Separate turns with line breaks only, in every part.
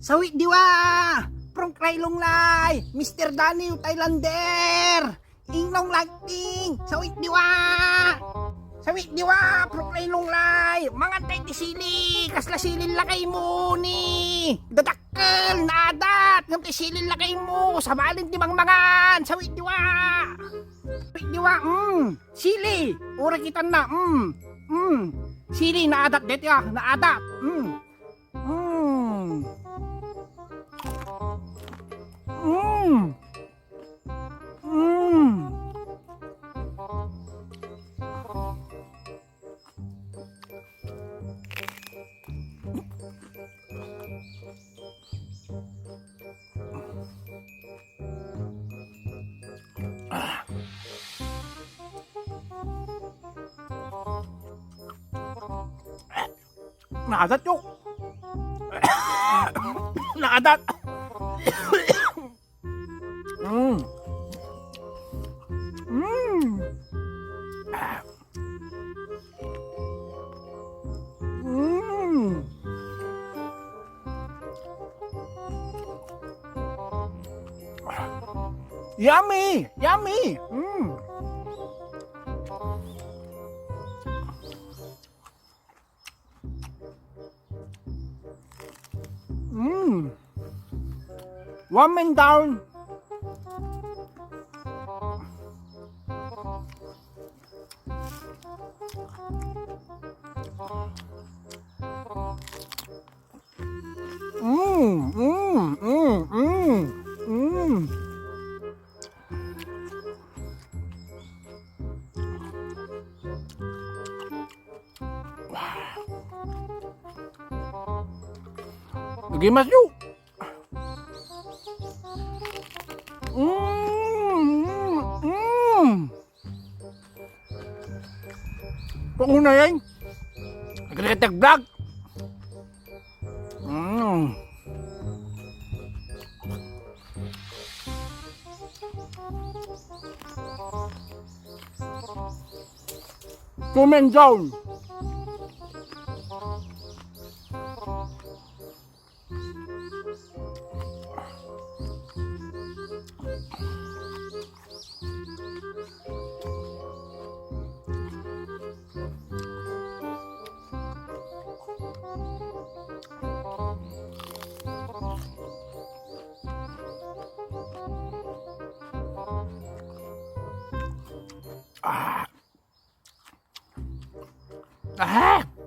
Sawi diwa! From Krailong Lai! Mr. Daniel Thailander! Ingnong lagting! Sawi diwa! Sawi diwa! From Krailong Lai! Mga tay ti sili! Kasla silin lakay mo ni! Dadakkel! Naadat! Ngam ti silin lakay mo! Sabalin ti mangmangan! Sawi diwa! Sawi diwa! Sili! Ura kita na! Sili! Naadat det ya! Naadat! Naadat yuk! Naadat! Yummy! Yummy! One man down. Lagi mas yuk. Kung una yan, nagkakitag vlog. Comment down.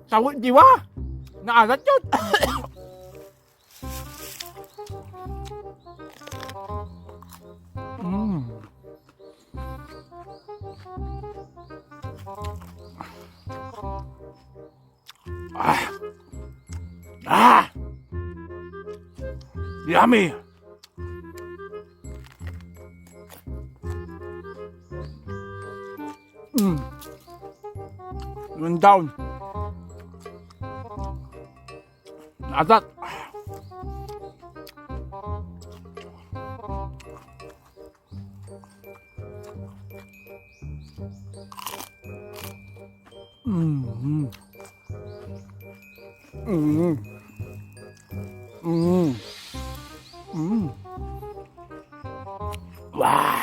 Sawit di ba? Naalat yun. Yummy. Run down. Naadat. Wah.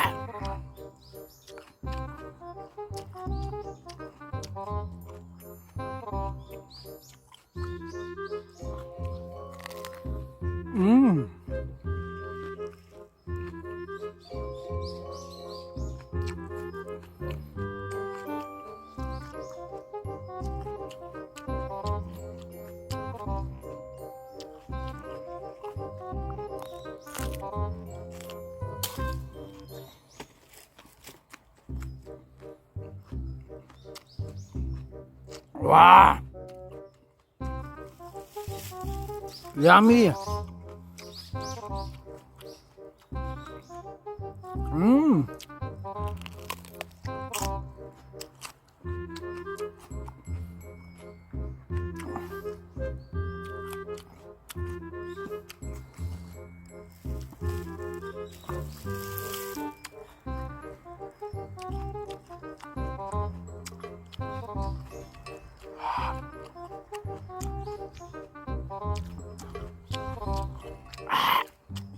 Wah. Yummy.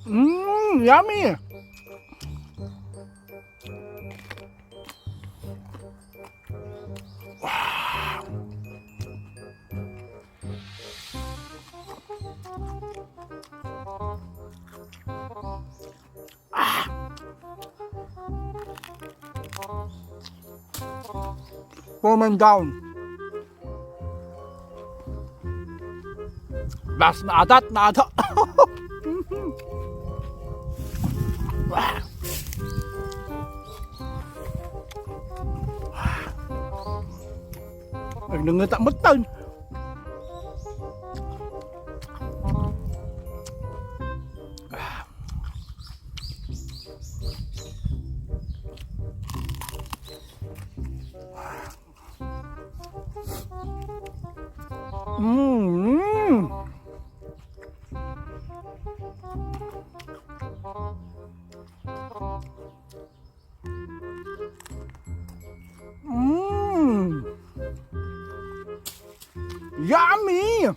Yummy. Woman down. Last na adat. Ay, nangatak matan. Yummy!